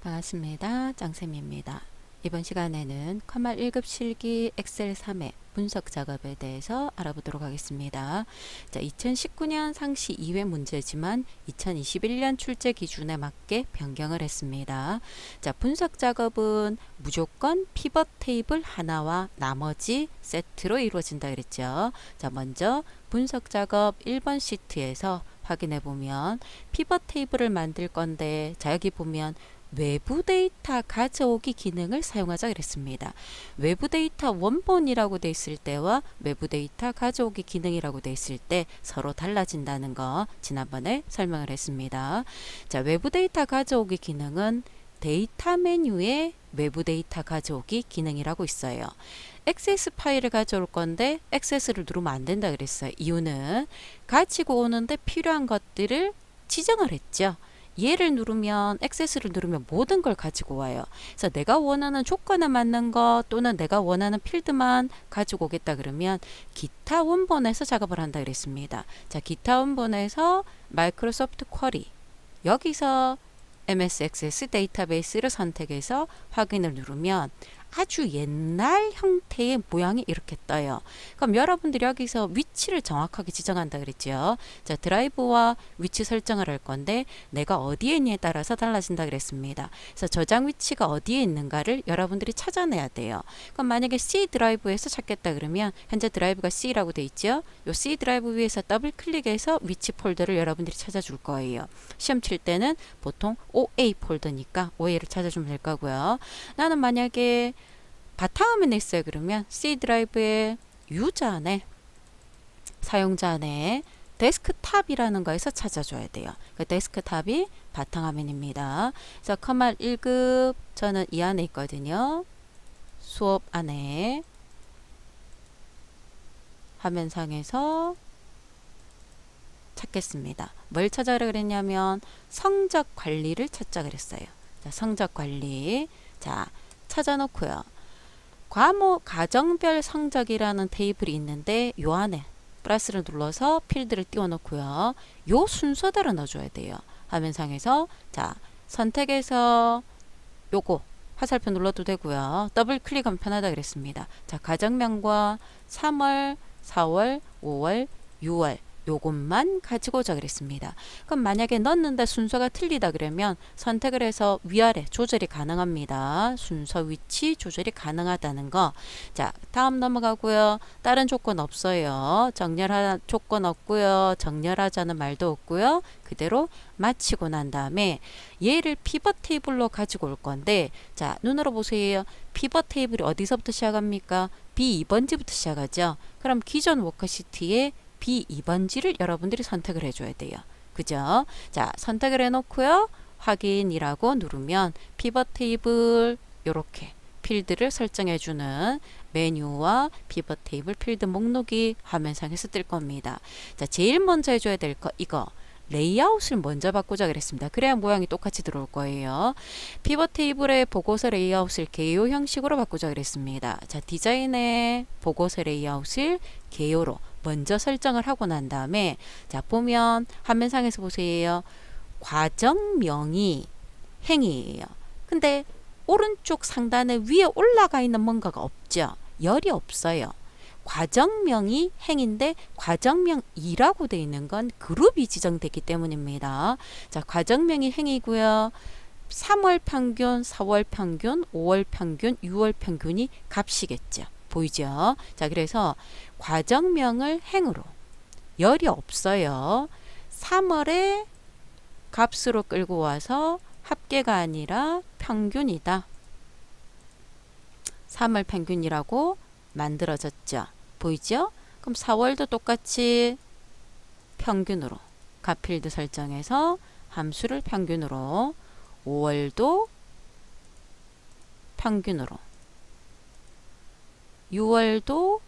반갑습니다. 짱쌤입니다. 이번 시간에는 컴활 1급 실기 엑셀 3의 분석 작업에 대해서 알아보도록 하겠습니다. 자, 2019년 상시 2회 문제지만 2021년 출제 기준에 맞게 변경을 했습니다. 자, 분석 작업은 무조건 피벗 테이블 하나와 나머지 세트로 이루어진다 그랬죠. 자, 먼저 분석 작업 1번 시트에서 확인해 보면 피벗 테이블을 만들 건데, 자, 여기 보면 외부 데이터 가져오기 기능을 사용하자 그랬습니다. 외부 데이터 원본이라고 돼 있을 때와 외부 데이터 가져오기 기능이라고 돼 있을 때 서로 달라진다는 거 지난번에 설명을 했습니다. 자, 외부 데이터 가져오기 기능은 데이터 메뉴에 외부 데이터 가져오기 기능이라고 있어요. 액세스 파일을 가져올 건데 액세스를 누르면 안 된다 그랬어요. 이유는 가지고 오는데 필요한 것들을 지정을 했죠. 얘를 누르면, 액세스를 누르면 모든 걸 가지고 와요. 그래서 내가 원하는 조건에 맞는 것 또는 내가 원하는 필드만 가지고 오겠다 그러면 기타 원본에서 작업을 한다 그랬습니다. 자, 기타 원본에서 마이크로소프트 쿼리, 여기서 MS 액세스 데이터베이스를 선택해서 확인을 누르면 아주 옛날 형태의 모양이 이렇게 떠요. 그럼 여러분들이 여기서 위치를 정확하게 지정한다 그랬죠. 자, 드라이브와 위치 설정을 할 건데 내가 어디에 있냐에 따라서 달라진다 그랬습니다. 그래서 저장 위치가 어디에 있는가를 여러분들이 찾아내야 돼요. 그럼 만약에 C 드라이브에서 찾겠다 그러면 현재 드라이브가 C라고 돼 있죠. 요 C 드라이브 위에서 더블 클릭해서 위치 폴더를 여러분들이 찾아줄 거예요. 시험 칠 때는 보통 OA 폴더니까 OA를 찾아주면 될 거고요. 나는 만약에 바탕화면에 있어요. 그러면 C 드라이브의 유저 안에, 사용자 안에 데스크탑이라는 거에서 찾아줘야 돼요. 그 데스크탑이 바탕화면입니다. 그래서 컴활 1급 저는 이 안에 있거든요. 수업 안에 화면상에서 찾겠습니다. 뭘 찾아라 그랬냐면 성적 관리를 찾자 그랬어요. 자, 성적 관리. 자, 찾아놓고요. 과목 가정별 성적이라는 테이블이 있는데 요 안에 플러스를 눌러서 필드를 띄워 놓고요. 요 순서대로 넣어줘야 돼요. 화면상에서 자, 선택해서 요거 화살표 눌러도 되고요. 더블 클릭하면 편하다 그랬습니다. 자, 가정명과 3월, 4월, 5월, 6월 요것만 가지고 오자 그랬습니다. 그럼 만약에 넣는데 순서가 틀리다 그러면 선택을 해서 위아래 조절이 가능합니다. 순서 위치 조절이 가능하다는 거. 자, 다음 넘어가고요. 다른 조건 없어요. 정렬할 조건 없고요. 정렬하자는 말도 없고요. 그대로 마치고 난 다음에 얘를 피벗 테이블로 가지고 올 건데, 자, 눈으로 보세요. 피벗 테이블이 어디서부터 시작합니까? B2번지부터 시작하죠. 그럼 기존 워크시트에 B2번지를 여러분들이 선택을 해줘야 돼요. 그죠? 자, 선택을 해놓고요. 확인이라고 누르면 피벗 테이블 요렇게 필드를 설정해주는 메뉴와 피벗 테이블 필드 목록이 화면상에서 뜰 겁니다. 자, 제일 먼저 해줘야 될 거 이거. 레이아웃을 먼저 바꾸자 그랬습니다. 그래야 모양이 똑같이 들어올 거예요. 피벗 테이블의 보고서 레이아웃을 개요 형식으로 바꾸자 그랬습니다. 자, 디자인의 보고서 레이아웃을 개요로 먼저 설정을 하고 난 다음에, 자, 보면 화면상에서 보세요. 과정명이 행이에요. 근데 오른쪽 상단에 위에 올라가 있는 뭔가가 없죠. 열이 없어요. 과정명이 행인데 과정명 2라고 되어 있는 건 그룹이 지정되기 때문입니다. 자, 과정명이 행이고요. 3월 평균, 4월 평균, 5월 평균, 6월 평균이 값이겠죠. 보이죠? 자, 그래서 과정명을 행으로, 열이 없어요. 3월에 값으로 끌고 와서 합계가 아니라 평균이다. 3월 평균이라고 만들어졌죠. 보이죠? 그럼 4월도 똑같이 평균으로 값필드 설정해서 함수를 평균으로, 5월도 평균으로, 6월도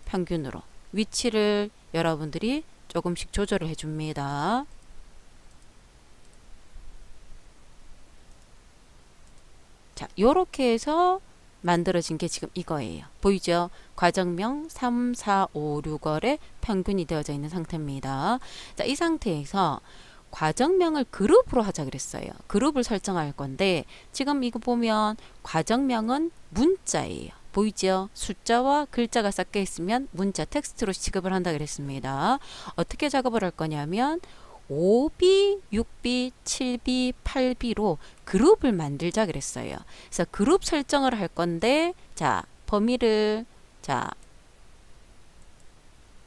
평균으로 위치를 여러분들이 조금씩 조절을 해줍니다. 자, 요렇게 해서 만들어진 게 지금 이거예요. 보이죠? 과정명 3, 4, 5, 6월에 평균이 되어져 있는 상태입니다. 자, 이 상태에서 과정명을 그룹으로 하자 그랬어요. 그룹을 설정할 건데 지금 이거 보면 과정명은 문자예요. 보이죠? 숫자와 글자가 섞여 있으면 문자 텍스트로 취급을 한다 그랬습니다. 어떻게 작업을 할 거냐면 5B, 6B, 7B, 8B로 그룹을 만들자 그랬어요. 그래서 그룹 설정을 할 건데 자, 범위를 자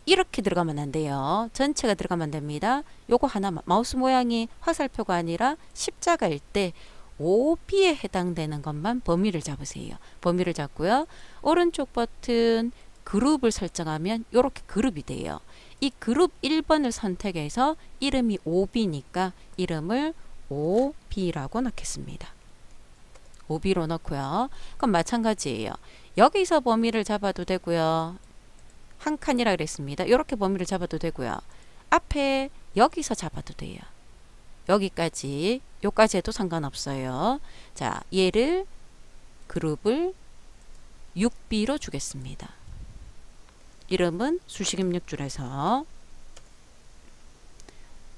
이렇게 들어가면 안 돼요. 전체가 들어가면 안 됩니다. 요거 하나 마우스 모양이 화살표가 아니라 십자가일 때 5B에 해당되는 것만 범위를 잡으세요. 범위를 잡고요. 오른쪽 버튼 그룹을 설정하면 이렇게 그룹이 돼요. 이 그룹 1번을 선택해서 이름이 5B니까 이름을 5B라고 넣겠습니다. 5B로 넣고요. 그럼 마찬가지예요. 여기서 범위를 잡아도 되고요. 한 칸이라 그랬습니다. 이렇게 범위를 잡아도 되고요. 앞에 여기서 잡아도 돼요. 여기까지 요까지 해도 상관없어요. 자, 얘를 그룹을 6B로 주겠습니다. 이름은 수식 입력줄에서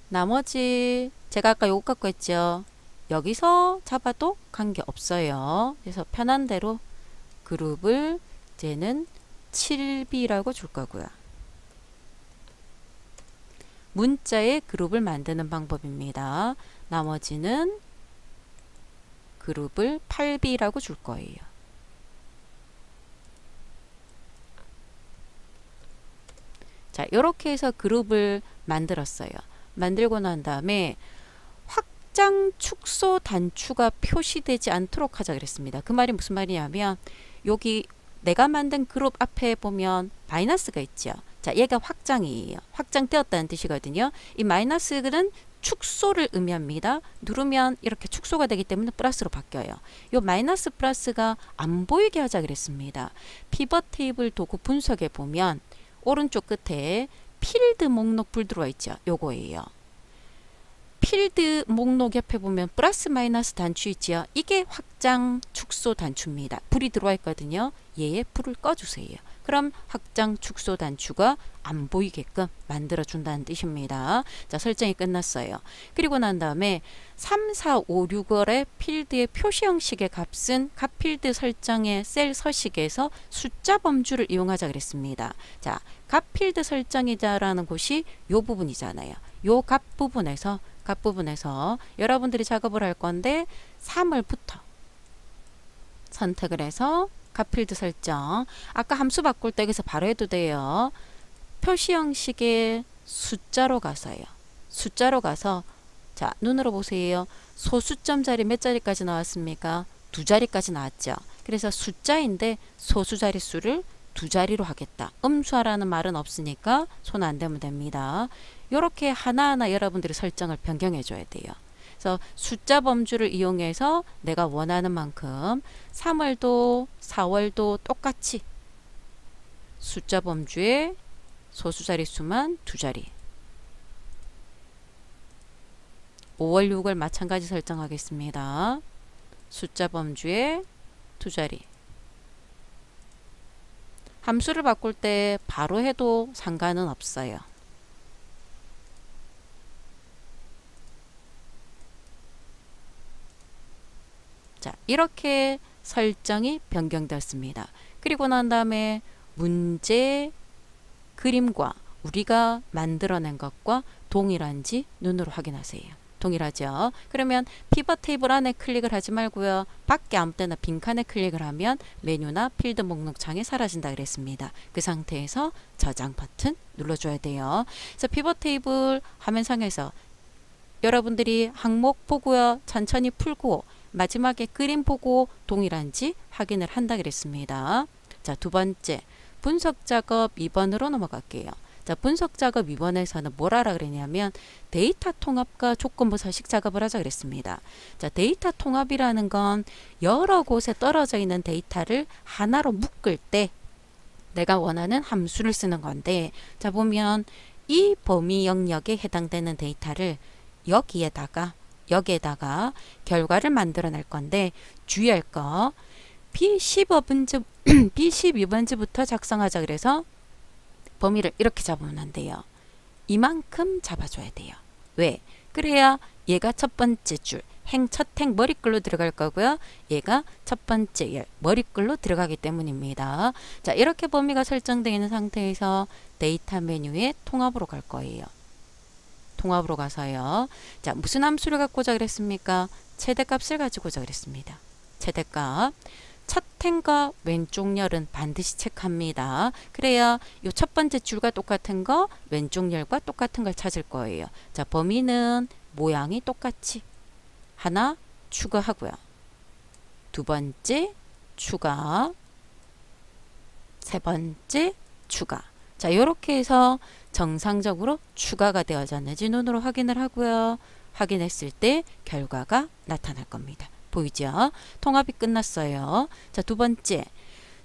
나머지 제가 아까 요거 갖고 했죠. 여기서 잡아도 관계없어요. 그래서 편한 대로 그룹을 이제는 7B라고 줄 거고요. 문자의 그룹을 만드는 방법입니다. 나머지는 그룹을 8B라고 줄 거예요. 자, 이렇게 해서 그룹을 만들었어요. 만들고 난 다음에 확장, 축소, 단추가 표시되지 않도록 하자 그랬습니다. 그 말이 무슨 말이냐면 여기 내가 만든 그룹 앞에 보면 마이너스가 있죠. 자, 얘가 확장이에요. 확장되었다는 뜻이거든요. 이 마이너스는 축소를 의미합니다. 누르면 이렇게 축소가 되기 때문에 플러스로 바뀌어요. 이 마이너스 플러스가 안 보이게 하자 그랬습니다. 피벗 테이블 도구 분석에 보면 오른쪽 끝에 필드 목록 불 들어와 있죠. 요거예요. 필드 목록 옆에 보면 플러스 마이너스 단추 있지요. 이게 확장 축소 단추입니다. 불이 들어와 있거든요. 얘의 불을 꺼주세요. 그럼 확장 축소 단추가 안 보이게끔 만들어 준다는 뜻입니다. 자, 설정이 끝났어요. 그리고 난 다음에 3, 4, 5, 6월의 필드의 표시 형식의 값은 각 필드 설정의 셀 서식에서 숫자 범주를 이용하자 그랬습니다. 자, 각 필드 설정이자라는 곳이 요 부분이잖아요. 요 값 부분에서 여러분들이 작업을 할 건데 3월부터 선택을 해서 값 필드 설정. 아까 함수 바꿀 때 여기서 바로 해도 돼요. 표시 형식의 숫자로 가서요. 숫자로 가서 자, 눈으로 보세요. 소수점 자리 몇 자리까지 나왔습니까? 2자리까지 나왔죠. 그래서 숫자인데 소수 자릿수를 2자리로 하겠다. 음수하라는 말은 없으니까 손 안 대면 됩니다. 이렇게 하나하나 여러분들이 설정을 변경해 줘야 돼요. 그래서 숫자 범주를 이용해서 내가 원하는 만큼 3월도 4월도 똑같이 숫자 범주에 소수 자릿수만 2자리, 5월 6월 마찬가지 설정하겠습니다. 숫자 범주에 2자리. 함수를 바꿀 때 바로 해도 상관은 없어요. 자, 이렇게 설정이 변경되었습니다. 그리고 난 다음에 문제 그림과 우리가 만들어낸 것과 동일한지 눈으로 확인하세요. 동일하죠? 그러면 피벗 테이블 안에 클릭을 하지 말고요. 밖에 아무 때나 빈칸에 클릭을 하면 메뉴나 필드 목록창이 사라진다 그랬습니다. 그 상태에서 저장 버튼 눌러줘야 돼요. 그래서 피벗 테이블 화면상에서 여러분들이 항목 보고요. 천천히 풀고 마지막에 그림 보고 동일한지 확인을 한다 그랬습니다. 자, 두 번째 분석 작업 2번으로 넘어갈게요. 자, 분석 작업 2번에서는 뭘 하라 그랬냐면 데이터 통합과 조건부 서식 작업을 하자 그랬습니다. 자, 데이터 통합이라는 건 여러 곳에 떨어져 있는 데이터를 하나로 묶을 때 내가 원하는 함수를 쓰는 건데, 자, 보면 이 범위 영역에 해당되는 데이터를 여기에다가 결과를 만들어낼 건데 주의할 거 B12번지부터 작성하자 그래서 범위를 이렇게 잡으면 안 돼요. 이만큼 잡아줘야 돼요. 왜? 그래야 얘가 첫 번째 줄, 첫 행 머리글로 들어갈 거고요. 얘가 첫 번째 열, 머리글로 들어가기 때문입니다. 자, 이렇게 범위가 설정되어 있는 상태에서 데이터 메뉴에 통합으로 갈 거예요. 통합으로 가서요. 자, 무슨 함수를 갖고자 그랬습니까? 최대값을 가지고 오자 그랬습니다. 최대값. 첫 행과 왼쪽 열은 반드시 체크합니다. 그래야 이 첫 번째 줄과 똑같은 거, 왼쪽 열과 똑같은 걸 찾을 거예요. 자, 범위는 모양이 똑같이 하나 추가하고요. 두 번째 추가, 세 번째 추가. 자, 이렇게 해서 정상적으로 추가가 되어졌는지 눈으로 확인을 하고요. 확인했을 때 결과가 나타날 겁니다. 보이죠? 통합이 끝났어요. 자, 두 번째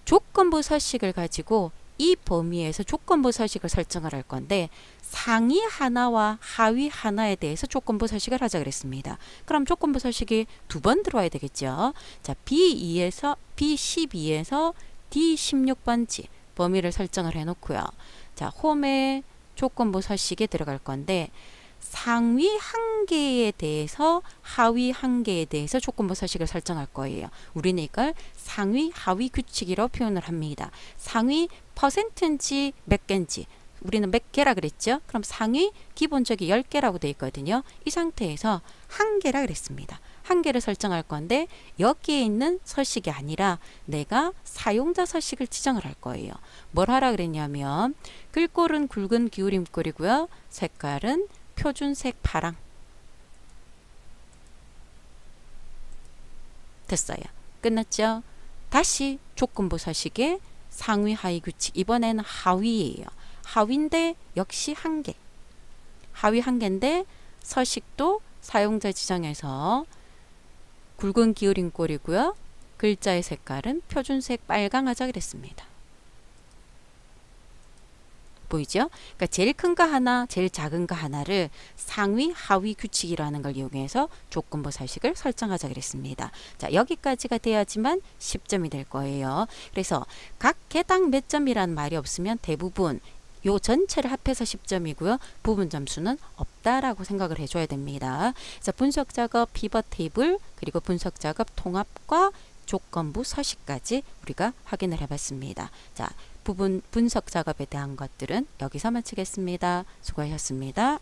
조건부 서식을 가지고 이 범위에서 조건부 서식을 설정을 할 건데 상위 하나와 하위 하나에 대해서 조건부 서식을 하자 그랬습니다. 그럼 조건부 서식이 두 번 들어와야 되겠죠. 자, B12에서 D16번지 범위를 설정을 해 놓고요. 자, 홈에 조건부 서식에 들어갈 건데 상위 한 개에 대해서 하위 한 개에 대해서 조건부 서식을 설정할 거예요. 우리는 이걸 상위 하위 규칙이라고 표현을 합니다. 상위 퍼센트인지 몇 개인지 우리는 몇 개라 그랬죠. 그럼 상위 기본적이 10개라고 되어 있거든요. 이 상태에서 한 개라 그랬습니다. 한 개를 설정할 건데 여기에 있는 서식이 아니라 내가 사용자 서식을 지정을 할 거예요. 뭘 하라 그랬냐면 글꼴은 굵은 기울임꼴이고요. 색깔은 표준색 파랑. 됐어요. 끝났죠? 다시 조건부 서식의 상위 하위 규칙. 이번에는 하위예요. 하위인데 역시 한 개. 하위 한 개인데 서식도 사용자 지정해서 굵은 기울임꼴이고요. 글자의 색깔은 표준색 빨강 하자 그랬습니다. 보이죠? 그러니까 제일 큰 거 하나, 제일 작은 거 하나를 상위, 하위 규칙이라는 걸 이용해서 조건부 서식을 설정하자 그랬습니다. 자, 여기까지가 돼야지만 10점이 될 거예요. 그래서 각 개당 몇 점이라는 말이 없으면 대부분 요 전체를 합해서 10점이고요. 부분 점수는 없다라고 생각을 해줘야 됩니다. 그래서 분석 작업, 피벗 테이블, 그리고 분석 작업 통합과 조건부 서식까지 우리가 확인을 해봤습니다. 자, 부분 분석 작업에 대한 것들은 여기서 마치겠습니다. 수고하셨습니다.